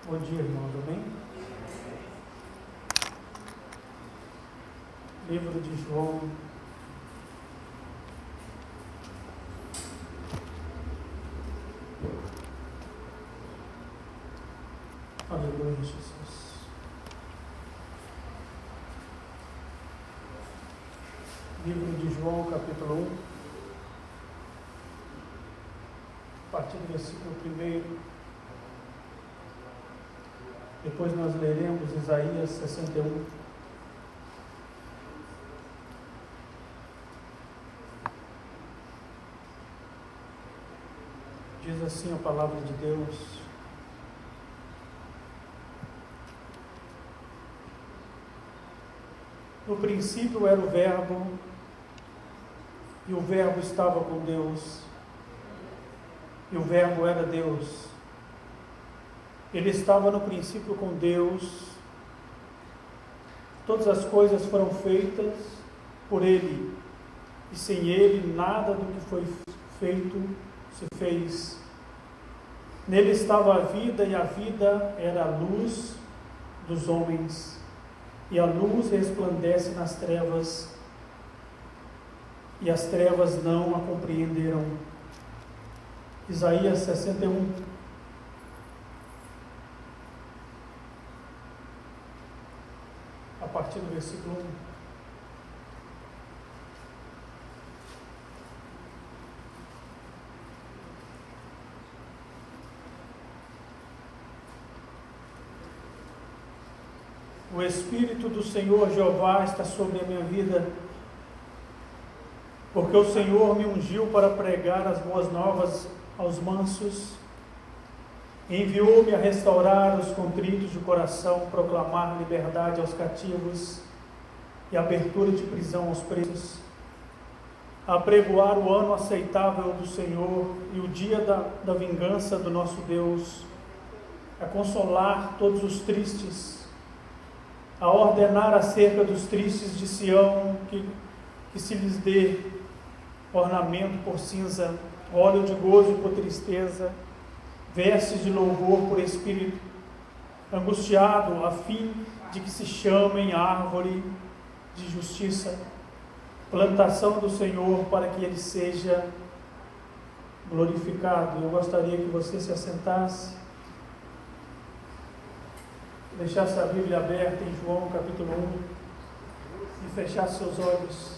Bom dia, irmãos, amém? Livro de João, aleluia, Jesus. Livro de João, capítulo 1, a partir do versículo 1. Depois nós leremos Isaías 61. Diz assim a palavra de Deus: no princípio era o Verbo, e o Verbo estava com Deus, e o Verbo era Deus. Ele estava no princípio com Deus. Todas as coisas foram feitas por Ele, e sem Ele nada do que foi feito se fez. Nele estava a vida, e a vida era a luz dos homens, e a luz resplandece nas trevas, e as trevas não a compreenderam. Isaías 61. A partir do versículo 1. O Espírito do Senhor Jeová está sobre a minha vida, porque o Senhor me ungiu para pregar as boas novas aos mansos, enviou-me a restaurar os contritos de coração, proclamar liberdade aos cativos e abertura de prisão aos presos, a apregoar o ano aceitável do Senhor e o dia da vingança do nosso Deus, a consolar todos os tristes, a ordenar acerca dos tristes de Sião que se lhes dê ornamento por cinza, óleo de gozo por tristeza, vestes de louvor por espírito angustiado, a fim de que se chamem árvore de justiça, plantação do Senhor, para que Ele seja glorificado. Eu gostaria que você se assentasse, deixasse a Bíblia aberta em João capítulo 1 e fechasse seus olhos.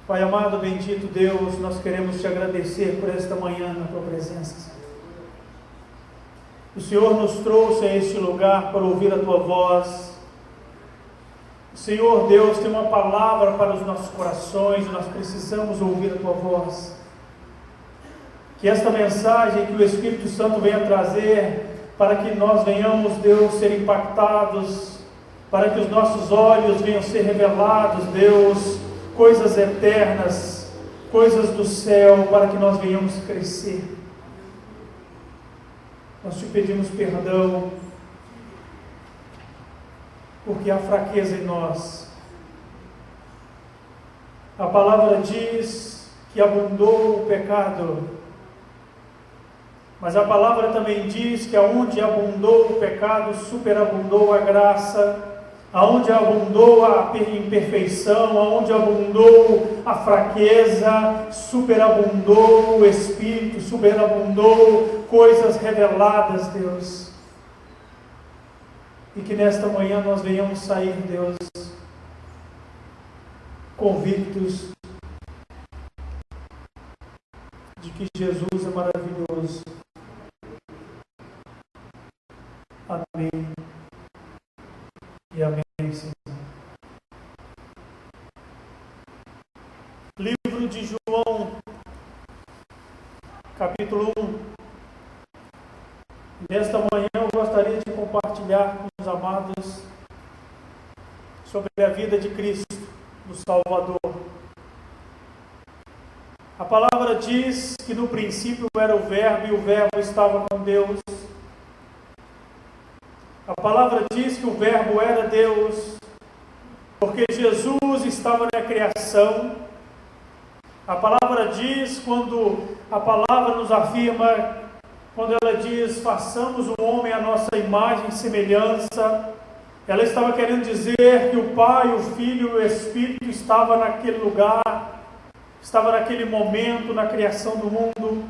Pai amado, bendito Deus, nós queremos te agradecer por esta manhã na tua presença. O Senhor nos trouxe a este lugar para ouvir a tua voz. O Senhor Deus tem uma palavra para os nossos corações, nós precisamos ouvir a tua voz. Que esta mensagem que o Espírito Santo venha trazer, para que nós venhamos, Deus, ser impactados, para que os nossos olhos venham ser revelados, Deus, coisas eternas, coisas do céu, para que nós venhamos crescer. Nós te pedimos perdão, porque há fraqueza em nós. A palavra diz que abundou o pecado, mas a palavra também diz que aonde abundou o pecado, superabundou a graça. Aonde abundou a imperfeição, aonde abundou a fraqueza, superabundou o Espírito, superabundou coisas reveladas, Deus. E que nesta manhã nós venhamos sair, Deus, convictos de que Jesus é maravilhoso. Amém. E amém, Senhor. Livro de João, capítulo 1. Nesta manhã eu gostaria de compartilhar com os amados sobre a vida de Cristo, do Salvador. A palavra diz que no princípio era o Verbo, e o Verbo estava com Deus. A palavra diz que o Verbo era Deus, porque Jesus estava na criação. A palavra diz, quando a palavra nos afirma, quando ela diz, façamos o homem à nossa imagem e semelhança, ela estava querendo dizer que o Pai, o Filho e o Espírito estava naquele lugar, estava naquele momento, na criação do mundo.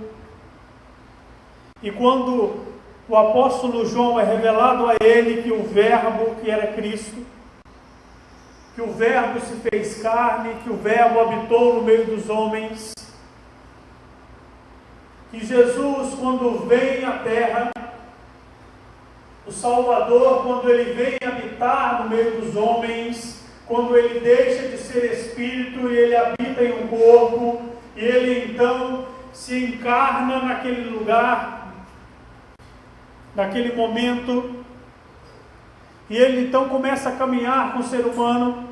E quando o apóstolo João é revelado a ele que o Verbo, que era Cristo, que o Verbo se fez carne, que o Verbo habitou no meio dos homens, que Jesus, quando vem à terra, o Salvador, quando ele vem habitar no meio dos homens, quando ele deixa de ser Espírito e ele habita em um corpo, e ele então se encarna naquele lugar, naquele momento, e ele então começa a caminhar com o ser humano.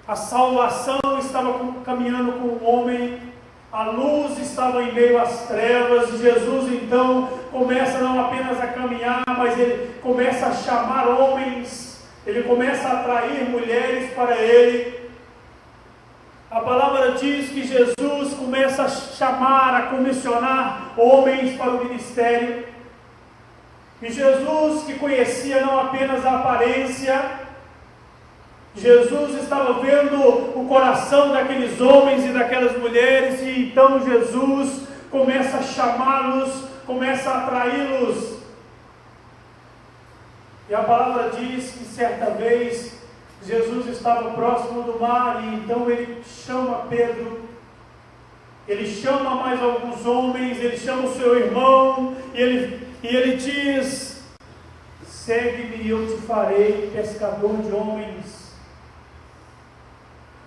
A salvação estava caminhando com o homem, a luz estava em meio às trevas. Jesus então começa não apenas a caminhar, mas ele começa a chamar homens, ele começa a atrair mulheres para ele. A palavra diz que Jesus começa a chamar, a comissionar homens para o ministério. E Jesus, que conhecia não apenas a aparência, Jesus estava vendo o coração daqueles homens e daquelas mulheres, e então Jesus começa a chamá-los, começa a atraí-los. E a palavra diz que certa vez Jesus estava próximo do mar, e então ele chama Pedro, ele chama mais alguns homens, ele chama o seu irmão, e ele diz, segue-me e eu te farei pescador de homens.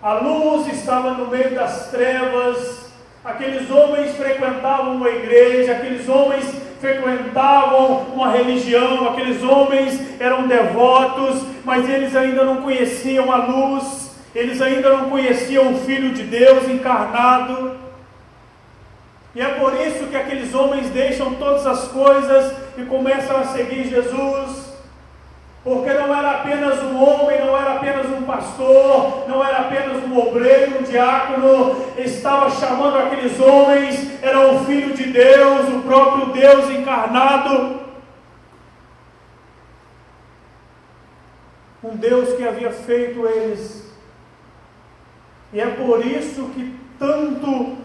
A luz estava no meio das trevas, aqueles homens frequentavam uma igreja, aqueles homens frequentavam uma religião, aqueles homens eram devotos, mas eles ainda não conheciam a luz, eles ainda não conheciam o Filho de Deus encarnado. E é por isso que aqueles homens deixam todas as coisas e começam a seguir Jesus, porque não era apenas um homem, não era apenas um pastor, não era apenas um obreiro, um diácono, estava chamando aqueles homens, era o Filho de Deus, o próprio Deus encarnado, um Deus que havia feito eles. E é por isso que tanto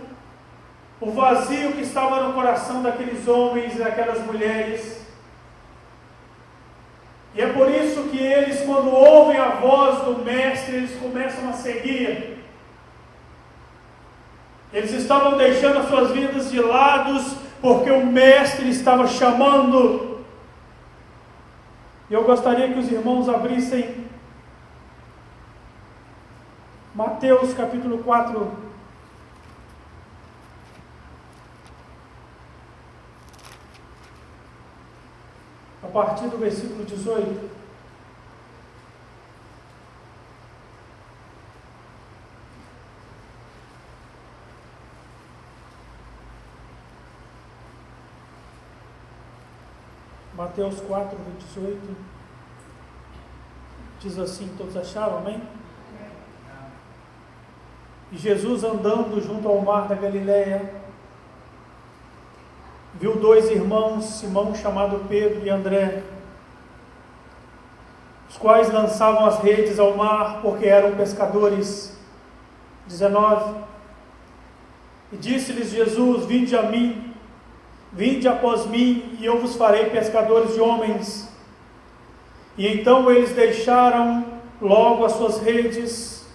o vazio que estava no coração daqueles homens e daquelas mulheres, e é por isso que eles, quando ouvem a voz do Mestre, eles começam a seguir. Eles estavam deixando as suas vidas de lado, porque o Mestre estava chamando. E eu gostaria que os irmãos abrissem Mateus capítulo 4. A partir do versículo 18. Mateus 4, 18. Diz assim, todos acharam, amém? E Jesus, andando junto ao mar da Galileia, viu dois irmãos, Simão, chamado Pedro, e André, os quais lançavam as redes ao mar, porque eram pescadores. 19. E disse-lhes Jesus, vinde a mim, vinde após mim, e eu vos farei pescadores de homens. E então eles deixaram logo as suas redes,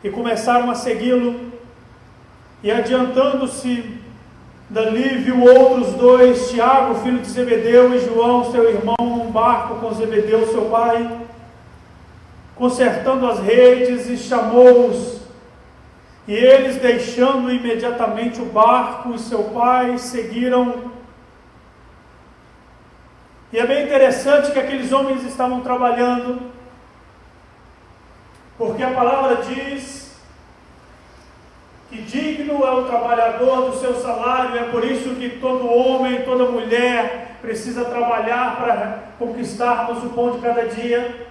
e começaram a segui-lo, e adiantando-se dali viu outros dois, Tiago, filho de Zebedeu, e João, seu irmão, num barco com Zebedeu, seu pai, consertando as redes, e chamou-os. E eles, deixando imediatamente o barco e seu pai, seguiram. E é bem interessante que aqueles homens estavam trabalhando, porque a palavra diz que digno é o trabalhador do seu salário. É por isso que todo homem, toda mulher precisa trabalhar para conquistarmos o pão de cada dia.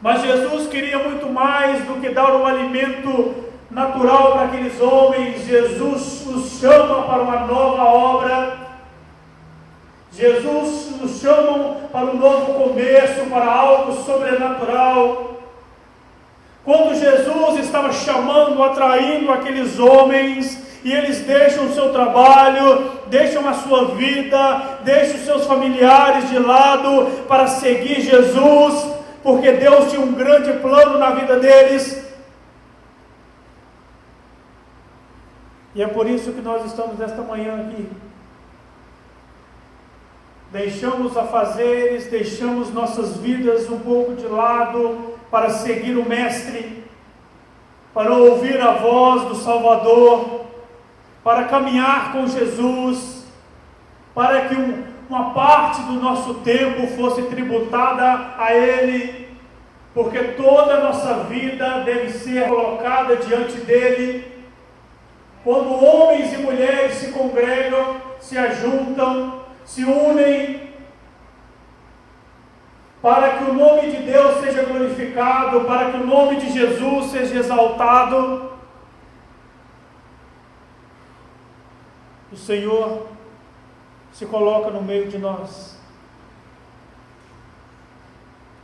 Mas Jesus queria muito mais do que dar um alimento natural para aqueles homens. Jesus os chama para uma nova obra. Jesus nos chama para um novo começo, para algo sobrenatural. Quando Jesus estava chamando, atraindo aqueles homens, e eles deixam o seu trabalho, deixam a sua vida, deixam os seus familiares de lado para seguir Jesus, porque Deus tinha um grande plano na vida deles. E é por isso que nós estamos nesta manhã aqui. Deixamos afazeres, deixamos nossas vidas um pouco de lado para seguir o Mestre, para ouvir a voz do Salvador, para caminhar com Jesus, para que uma parte do nosso tempo fosse tributada a Ele, porque toda a nossa vida deve ser colocada diante dEle. Quando homens e mulheres se congregam, se ajuntam, se unem, para que o nome de Deus seja glorificado, para que o nome de Jesus seja exaltado, o Senhor se coloca no meio de nós.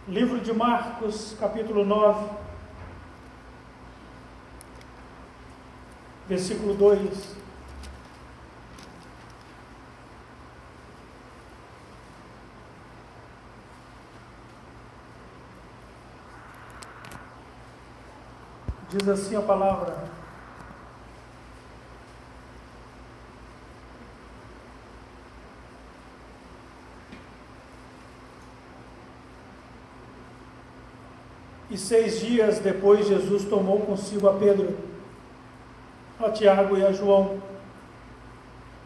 Livro de Marcos, capítulo 9, versículo 2. Diz assim a palavra: e 6 dias depois Jesus tomou consigo a Pedro, a Tiago e a João,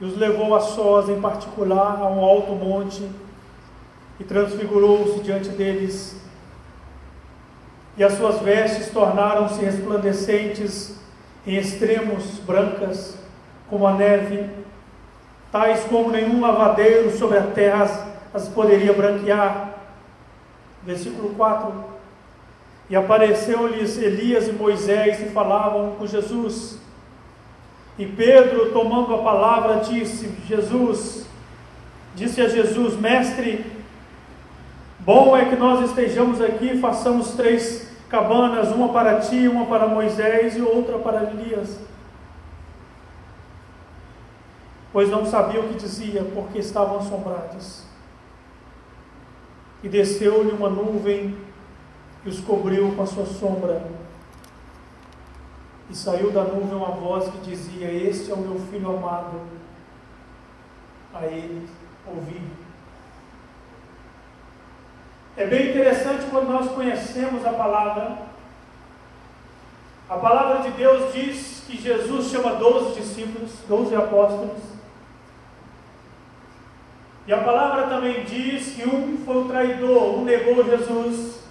e os levou a sós em particular a um alto monte, e transfigurou-se diante deles. E as suas vestes tornaram-se resplandecentes, em extremos brancas, como a neve, tais como nenhum lavadeiro sobre a terra as poderia branquear. Versículo 4. E apareceu-lhes Elias e Moisés e falavam com Jesus. E Pedro, tomando a palavra, disse a Jesus: Mestre, bom é que nós estejamos aqui e façamos 3 cabanas, uma para ti, uma para Moisés e outra para Elias. Pois não sabiam o que dizia, porque estavam assombrados. E desceu-lhe uma nuvem e os cobriu com a sua sombra. E saiu da nuvem uma voz que dizia: Este é o meu Filho amado, a ele ouvi. É bem interessante quando nós conhecemos a palavra. A palavra de Deus diz que Jesus chama 12 discípulos, 12 apóstolos. E a palavra também diz que um foi o traidor, um negou Jesus.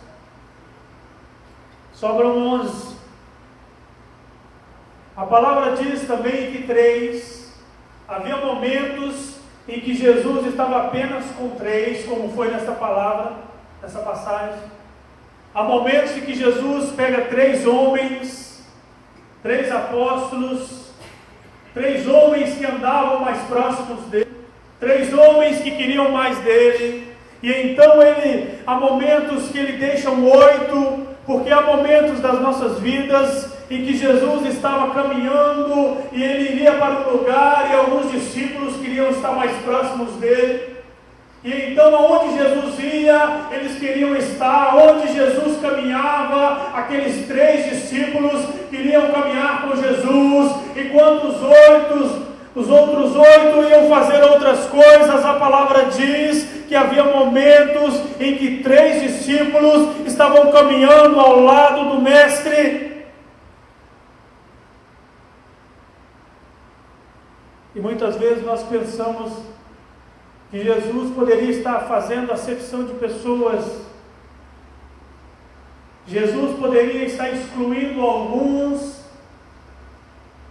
Sobram 11. A palavra diz também que 3. Havia momentos em que Jesus estava apenas com 3, como foi nessa palavra, nessa passagem. Há momentos em que Jesus pega 3 homens, 3 apóstolos, 3 homens que andavam mais próximos dele, 3 homens que queriam mais dele, e então há momentos que ele deixa 8, porque há momentos das nossas vidas em que Jesus estava caminhando e ele iria para um lugar e alguns discípulos queriam estar mais próximos dele. E então, aonde Jesus ia, eles queriam estar. Onde Jesus caminhava, aqueles 3 discípulos queriam caminhar com Jesus. Enquanto os outros 8 iam fazer outras coisas, a palavra diz que havia momentos em que 3 discípulos estavam caminhando ao lado do Mestre. E muitas vezes nós pensamos que Jesus poderia estar fazendo acepção de pessoas. Jesus poderia estar excluindo alguns,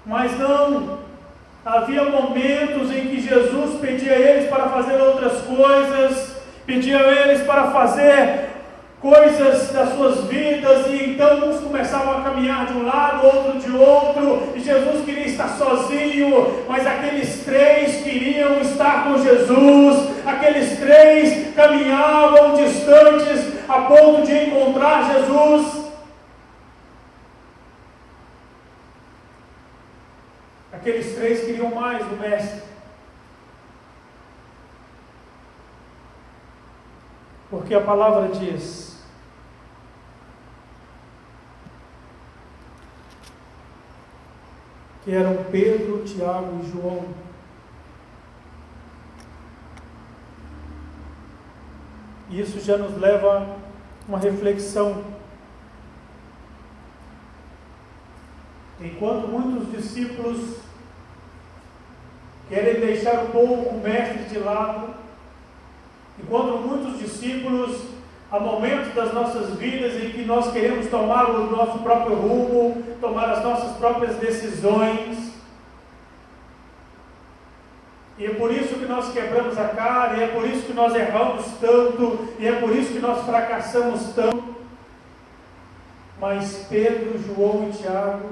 mas não. Havia momentos em que Jesus pedia a eles para fazer outras coisas, pedia a eles para fazer coisas das suas vidas, e então uns começavam a caminhar de um lado, outro de outro, e Jesus queria estar sozinho, mas aqueles três queriam estar com Jesus, aqueles três caminhavam distantes a ponto de encontrar Jesus. Aqueles três queriam mais do Mestre. Porque a palavra diz que eram Pedro, Tiago e João. E isso já nos leva a uma reflexão. Enquanto muitos discípulos querem deixar um pouco o Mestre de lado, enquanto muitos discípulos, há momentos das nossas vidas em que nós queremos tomar o nosso próprio rumo, tomar as nossas próprias decisões, e é por isso que nós quebramos a cara, e é por isso que nós erramos tanto, e é por isso que nós fracassamos tanto. Mas Pedro, João e Tiago,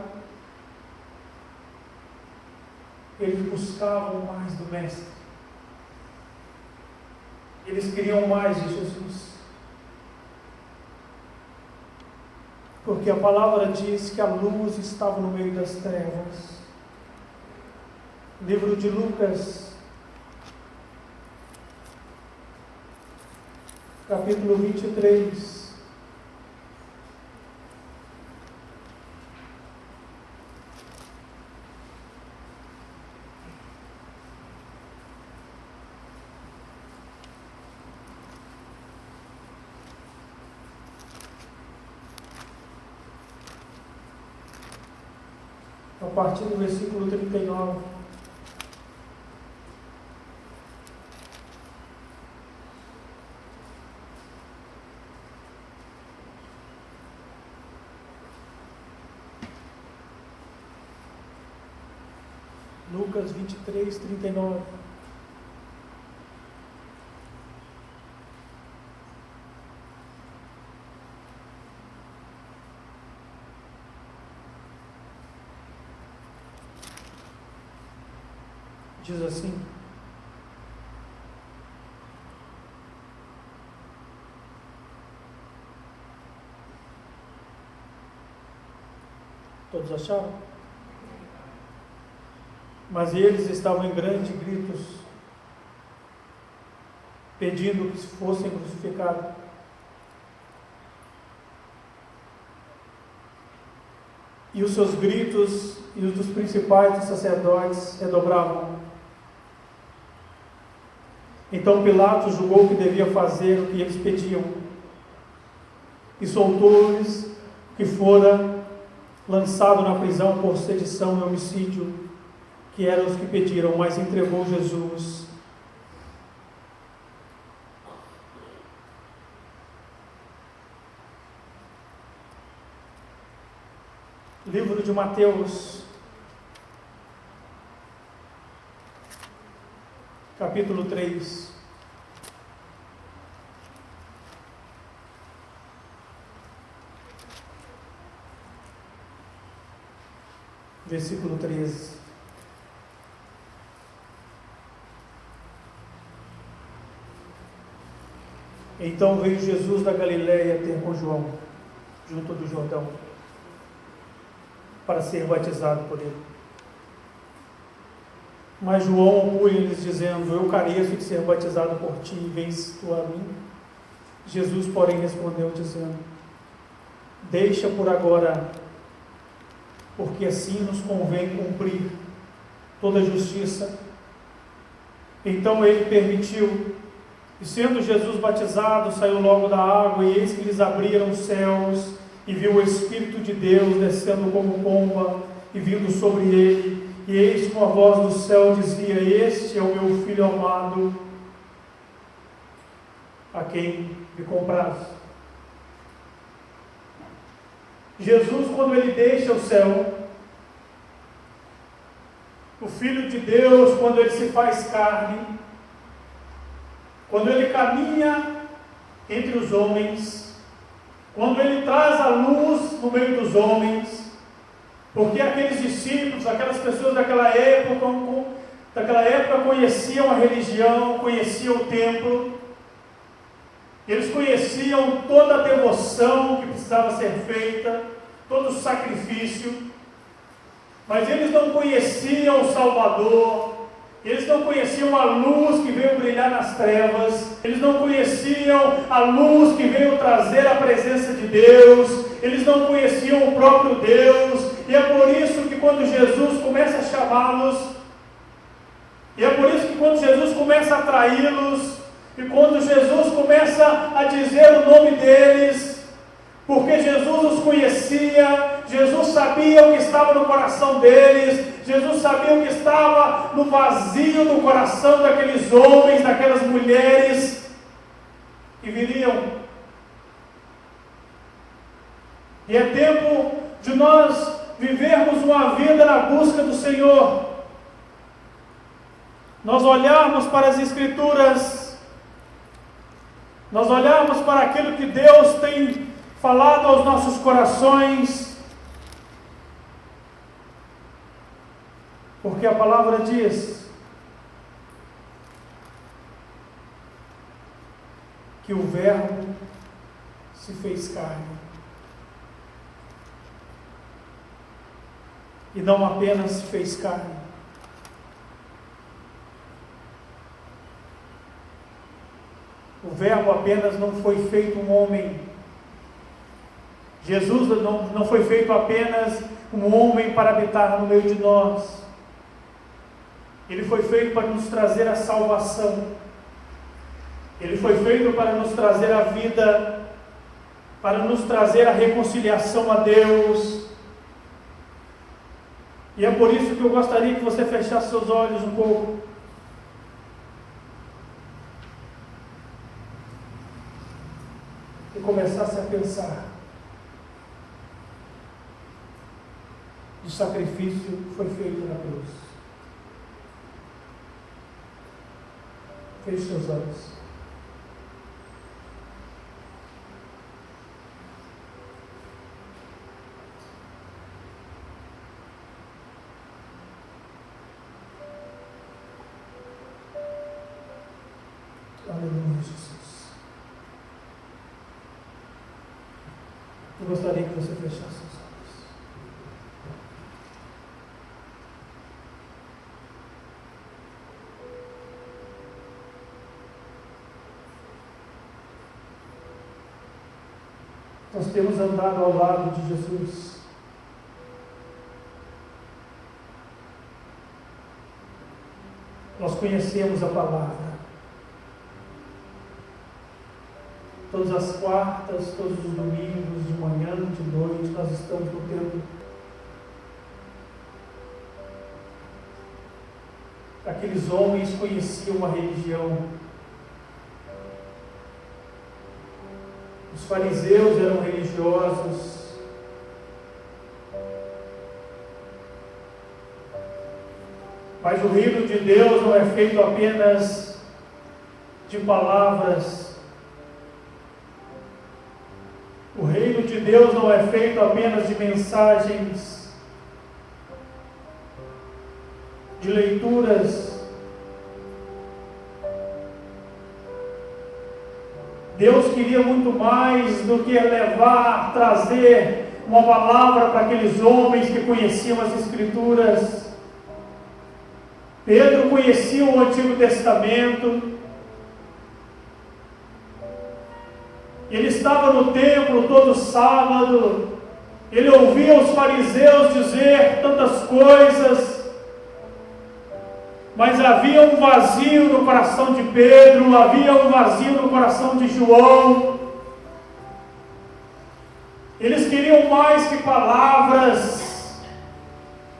eles buscavam mais do Mestre. Eles queriam mais de Jesus. Porque a palavra diz que a luz estava no meio das trevas. Livro de Lucas, capítulo 23. A partir do versículo 39. Lucas 23, 39. Diz assim: todos acharam? Mas eles estavam em grandes gritos, pedindo que fossem crucificados. E os seus gritos e os dos principais dos sacerdotes redobravam. Então Pilatos julgou que devia fazer o que eles pediam, e soltou-lhes que fora lançado na prisão por sedição e homicídio, que eram os que pediram, mas entregou Jesus. Livro de Mateus, capítulo 3. Versículo 13. Então veio Jesus da Galileia ter com João, junto do Jordão, para ser batizado por ele. Mas João opunha-lhes, dizendo: eu careço de ser batizado por ti, e vens tu a mim? Jesus, porém, respondeu, dizendo: deixa por agora, porque assim nos convém cumprir toda a justiça. Então ele permitiu, e sendo Jesus batizado, saiu logo da água, e eis que lhes abriram os céus, e viu o Espírito de Deus descendo como pomba, e vindo sobre ele, e eis que uma voz do céu dizia: este é o meu Filho amado, a quem me compraz. Jesus, quando ele deixa o céu, o Filho de Deus, quando ele se faz carne, quando ele caminha entre os homens, quando Ele traz a luz no meio dos homens, porque aqueles discípulos, aquelas pessoas daquela época conheciam a religião, conheciam o templo, eles conheciam toda a devoção que precisava ser feita, todo o sacrifício, mas eles não conheciam o Salvador, eles não conheciam a luz que veio brilhar nas trevas, eles não conheciam a luz que veio trazer a presença de Deus, eles não conheciam o próprio Deus, e é por isso que quando Jesus começa a chamá-los, e é por isso que quando Jesus começa a atraí-los, e quando Jesus começa a dizer o nome deles, porque Jesus os conhecia, Jesus sabia o que estava no coração deles, Jesus sabia o que estava no vazio do coração daqueles homens, daquelas mulheres que viriam. E é tempo de nós vivermos uma vida na busca do Senhor. Nós olharmos para as Escrituras, nós olharmos para aquilo que Deus tem falado aos nossos corações, porque a palavra diz que o Verbo se fez carne, e não apenas se fez carne, o Verbo apenas não foi feito um homem. Jesus não foi feito apenas um homem para habitar no meio de nós. Ele foi feito para nos trazer a salvação. Ele foi feito para nos trazer a vida, para nos trazer a reconciliação a Deus. E é por isso que eu gostaria que você fechasse seus olhos um pouco. E começasse a pensar do sacrifício que foi feito na cruz. Feche seus olhos. Aleluia, Jesus. Eu gostaria que você fechasse seus olhos. Nós temos andado ao lado de Jesus. Nós conhecemos a palavra. Todas as quartas, todos os domingos, de manhã, de noite, nós estamos no templo. Aqueles homens conheciam a religião. Os fariseus eram religiosos. Mas o reino de Deus não é feito apenas de palavras. O reino de Deus não é feito apenas de mensagens, de leituras. Deus queria muito mais do que trazer uma palavra para aqueles homens que conheciam as Escrituras. Pedro conhecia o Antigo Testamento. Ele estava no templo todo sábado. Ele ouvia os fariseus dizer tantas coisas. Mas havia um vazio no coração de Pedro, havia um vazio no coração de João. Eles queriam mais que palavras.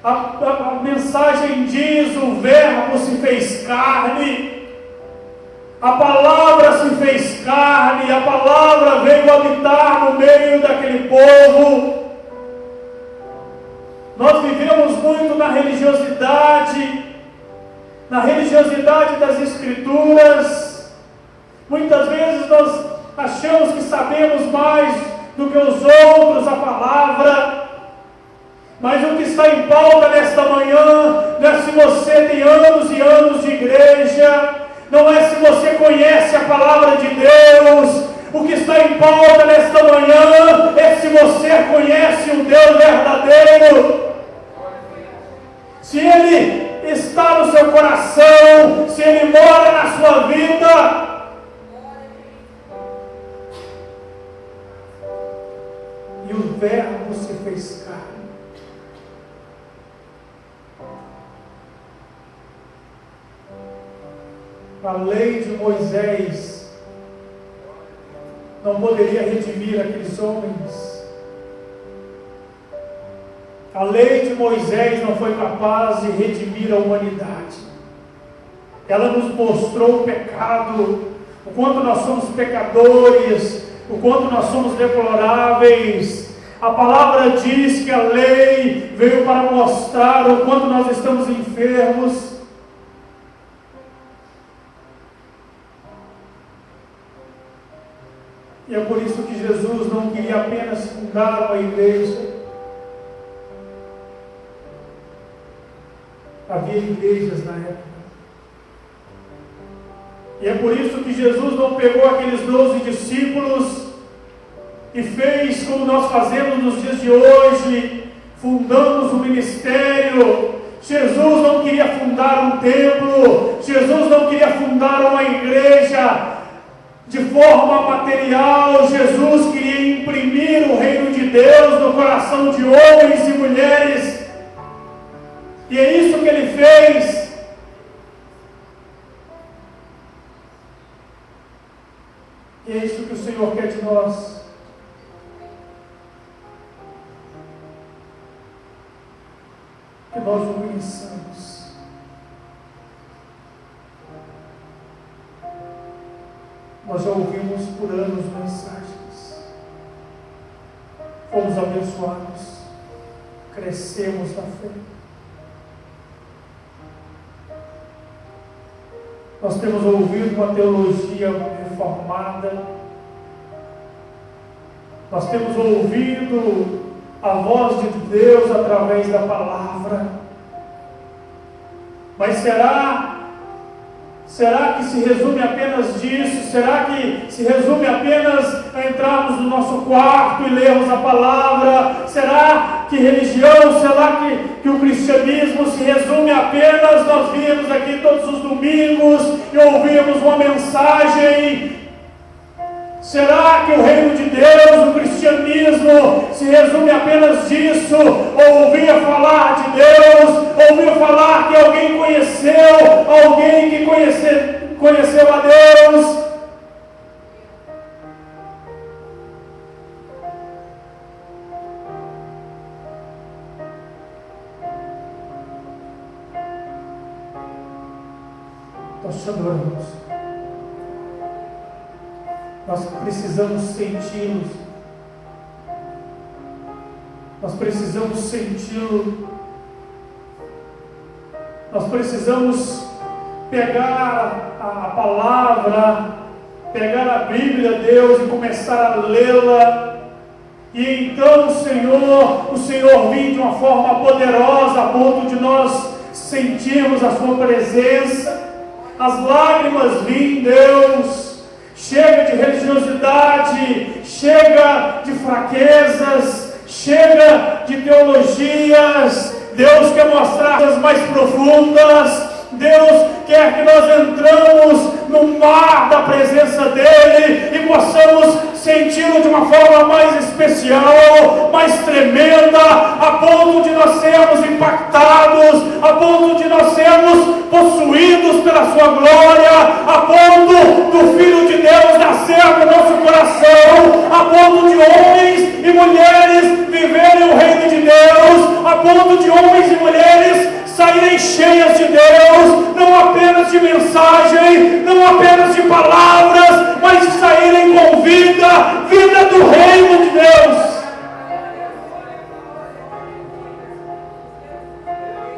A mensagem diz: o Verbo se fez carne. A palavra se fez carne, a palavra veio habitar no meio daquele povo. Nós vivemos muito na religiosidade das Escrituras. Muitas vezes nós achamos que sabemos mais do que os outros a palavra. Mas o que está em pauta nesta manhã não é se você tem anos e anos de igreja, não é se você conhece a palavra de Deus. O que está em pauta nesta manhã é se você conhece o Deus verdadeiro. Se Ele está no seu coração, se Ele mora na sua vida. E o Verbo se fez carne. A lei de Moisés não poderia redimir aqueles homens. A lei de Moisés não foi capaz de redimir a humanidade. Ela nos mostrou o pecado, o quanto nós somos pecadores, o quanto nós somos deploráveis. A palavra diz que a lei veio para mostrar o quanto nós estamos enfermos. E é por isso que Jesus não queria apenas fundar uma igreja. Havia igrejas na época. E é por isso que Jesus não pegou aqueles 12 discípulos e fez como nós fazemos nos dias de hoje, fundamos um ministério. Jesus não queria fundar um templo, Jesus não queria fundar uma igreja de forma material. Jesus queria imprimir o reino de Deus no coração de homens e mulheres, e é isso que Ele fez. E é isso que o Senhor quer de nós. Que nós o conheçamos. Nós já ouvimos por anos mensagens. Fomos abençoados. Crescemos na fé. Nós temos ouvido uma teologia reformada. Nós temos ouvido a voz de Deus através da palavra. Mas será que se resume apenas disso? Será que se resume apenas a entrarmos no nosso quarto e lermos a palavra? Será que religião, será que o cristianismo se resume apenas nós virmos aqui todos os domingos e ouvirmos uma mensagem? Será que o reino de Deus, o cristianismo, se resume apenas disso? Ouvir falar de Deus, ouvir falar que alguém conheceu, alguém que conheceu a Deus? Nós te adoramos. Nós precisamos senti-lo. Nós precisamos senti-lo. Nós precisamos pegar a palavra, pegar a Bíblia, Deus, e começar a lê-la. E então o Senhor vir de uma forma poderosa a ponto de nós sentirmos a sua presença. As lágrimas vêm, Deus. Chega de religiosidade, chega de fraquezas, chega de teologias. Deus quer mostrar coisas mais profundas. Deus quer que nós entramos no mar da presença dEle e possamos senti-lo de uma forma mais especial, mais tremenda, a ponto de nós sermos impactados, a ponto de nós sermos possuídos pela sua glória, a ponto do Filho de Deus nascer no nosso coração, a ponto de homens e mulheres viverem o reino de Deus, a ponto de homens e mulheres saírem cheias de Deus, não apenas de mensagem, não apenas de palavras, mas de saírem com vida do reino de Deus.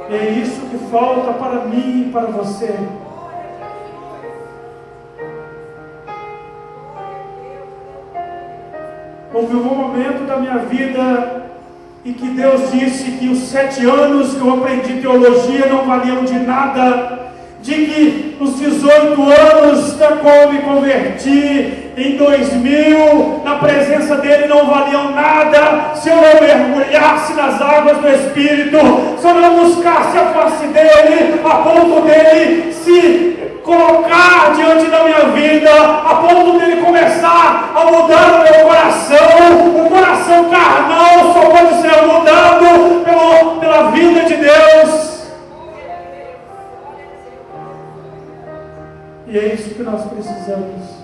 E é isso que falta para mim e para você. Houve um momento da minha vida em que Deus disse que os 7 anos que eu aprendi teologia não valiam de nada, de que os 18 anos da qual eu me converti em 2000, na presença dele não valiam nada, se eu não mergulhasse nas águas do Espírito, se eu não buscasse a face dele, a ponto dele se colocar diante da minha vida, a ponto dele começar a mudar o meu coração. O coração carnal só pode ser mudado pela vida de Deus. E é isso que nós precisamos.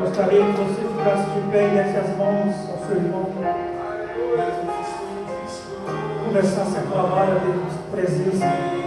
Gostaria que você ficasse de pé e desse as mãos ao seu irmão. Começasse a clamar a Deus, presença dele.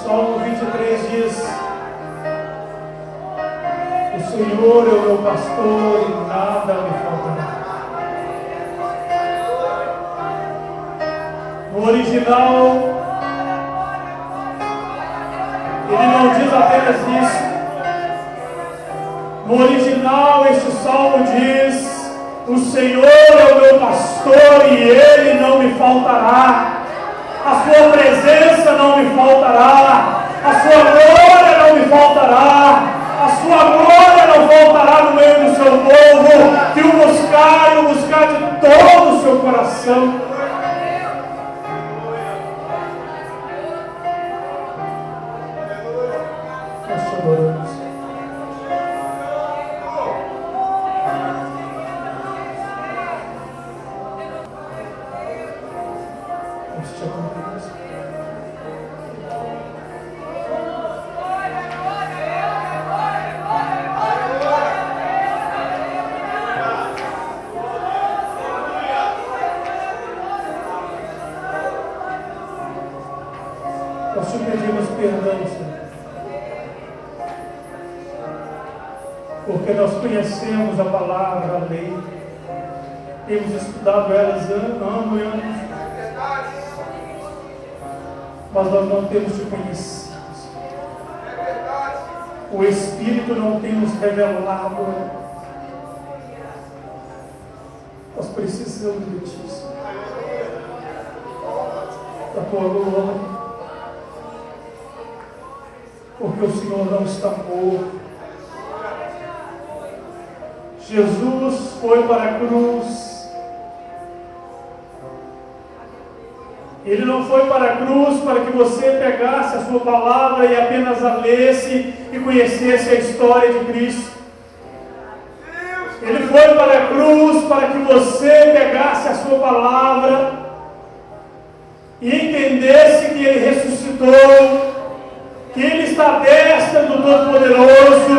Salmo 23 diz: o Senhor é o meu pastor e nada me faltará. No original, ele não diz apenas isso. No original, este salmo diz: o Senhor é o meu pastor e ele não me faltará. A sua presença não me faltará, a sua glória não me faltará, a sua glória não faltará no meio do seu povo. Que o coração. Nós te adoramos. Nós te adoramos. Nós te pedimos perdão, Senhor, porque nós conhecemos a palavra, a lei, temos estudado elas ano e ano, mas nós não temos te conhecido. O Espírito não tem nos revelado. Nós precisamos de Ti, Senhor, da Tua glória. Porque o Senhor não está morto. Jesus foi para a cruz. Ele não foi para a cruz para que você pegasse a sua palavra e apenas a lesse e conhecesse a história de Cristo. Ele foi para a cruz para que você pegasse a sua palavra e entendesse que Ele ressuscitou, que Ele está à destra do Todo-Poderoso,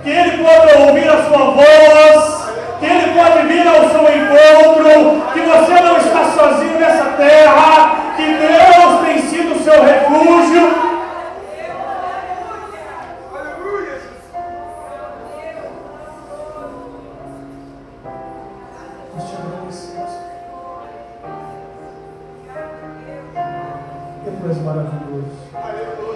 que Ele pode ouvir a sua voz, que Ele pode vir ao seu encontro, que você não está sozinho nessa terra, que Deus tem sido o seu refúgio. Nós te agradecemos. Que Tu és maravilhoso.